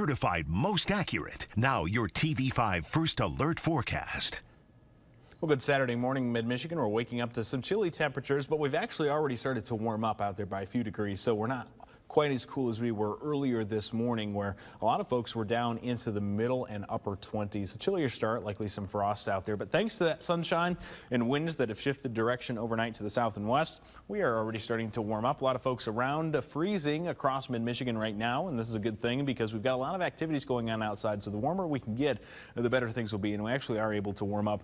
certified most accurate. Now your TV5 First Alert forecast. Well, good Saturday morning, mid-Michigan. We're waking up to some chilly temperatures, but we've actually already started to warm up out there by a few degrees, so we're not quite as cool as we were earlier this morning, where a lot of folks were down into the middle and upper 20s. A chillier start, likely some frost out there, but thanks to that sunshine and winds that have shifted direction overnight to the south and west, we are already starting to warm up. A lot of folks around freezing across mid-Michigan right now, and this is a good thing because we've got a lot of activities going on outside, so the warmer we can get, the better things will be, and we actually are able to warm up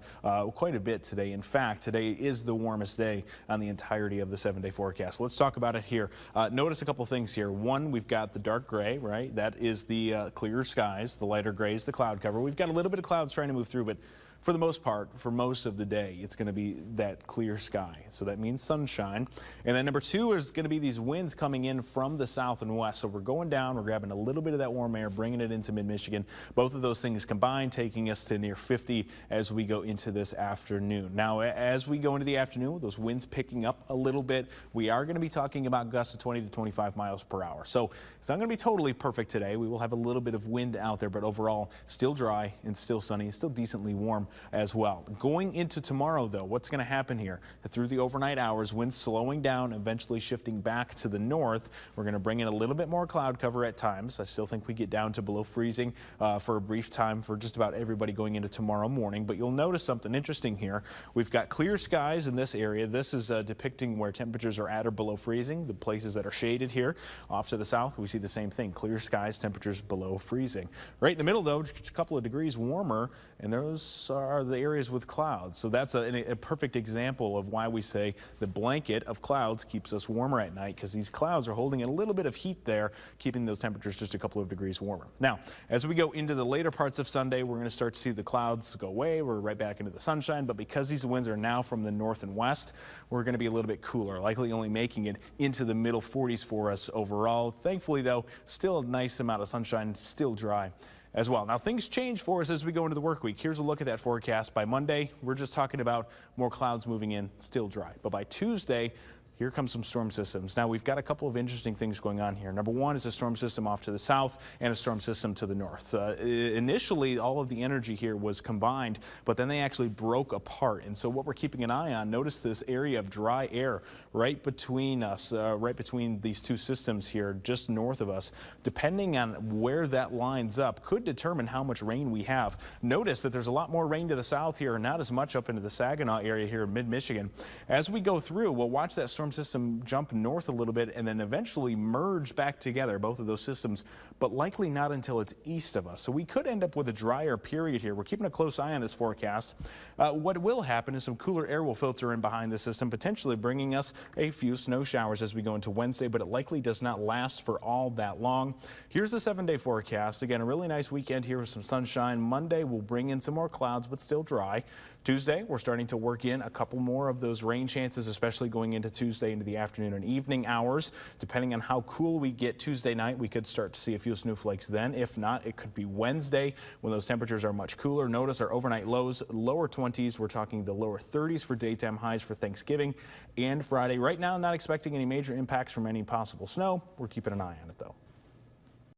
quite a bit today. In fact, today is the warmest day on the entirety of the 7-day forecast. Let's talk about it here. Notice a couple things here. One, we've got the dark gray, right? That is the clear skies. The lighter gray is the cloud cover. We've got a little bit of clouds trying to move through, but for the most part, for most of the day, it's going to be that clear sky. So that means sunshine. And then number two is going to be these winds coming in from the south and west. So we're going down, we're grabbing a little bit of that warm air, bringing it into mid-Michigan. Both of those things combined, taking us to near 50 as we go into this afternoon. Now, as we go into the afternoon, those winds picking up a little bit, we are going to be talking about gusts of 20 to 25 miles per hour. So it's not going to be totally perfect today. We will have a little bit of wind out there, but overall, still dry and still sunny and still decently warm as well. Going into tomorrow, though, what's going to happen here? Through the overnight hours, winds slowing down, eventually shifting back to the north. We're going to bring in a little bit more cloud cover at times. I still think we get down to below freezing for a brief time for just about everybody going into tomorrow morning. But you'll notice something interesting here. We've got clear skies in this area. This is depicting where temperatures are at or below freezing. The places that are shaded here off to the south, we see the same thing. Clear skies, temperatures below freezing. Right in the middle, though, just a couple of degrees warmer, and those are the areas with clouds. So that's a perfect example of why we say the blanket of clouds keeps us warmer at night, because these clouds are holding a little bit of heat there, keeping those temperatures just a couple of degrees warmer. Now, as we go into the later parts of Sunday, we're going to start to see the clouds go away. We're right back into the sunshine, but because these winds are now from the north and west, we're going to be a little bit cooler, likely only making it into the middle 40s for us overall. Thankfully, though, still a nice amount of sunshine, still dry as well. Now, things change for us as we go into the work week. Here's a look at that forecast. By Monday, we're just talking about more clouds moving in, still dry. But by Tuesday, here comes some storm systems. Now, we've got a couple of interesting things going on here. Number one is a storm system off to the south and a storm system to the north. Initially, all of the energy here was combined, but then they actually broke apart. And so what we're keeping an eye on, notice this area of dry air right between us, right between these two systems here, just north of us. Depending on where that lines up, could determine how much rain we have. Notice that there's a lot more rain to the south here, and not as much up into the Saginaw area here in mid-Michigan. As we go through, we'll watch that storm system jump north a little bit and then eventually merge back together, both of those systems, but likely not until it's east of us. So we could end up with a drier period here. We're keeping a close eye on this forecast. What will happen is some cooler air will filter in behind the system, potentially bringing us a few snow showers as we go into Wednesday, but it likely does not last for all that long. Here's the 7-day forecast. Again, a really nice weekend here with some sunshine. Monday will bring in some more clouds, but still dry. Tuesday, we're starting to work in a couple more of those rain chances, especially going into Tuesday into the afternoon and evening hours. Depending on how cool we get Tuesday night, we could start to see a few snowflakes then. If not, it could be Wednesday when those temperatures are much cooler. Notice our overnight lows, lower 20s. We're talking the lower 30s for daytime highs for Thanksgiving and Friday. Right now, not expecting any major impacts from any possible snow. We're keeping an eye on it, though.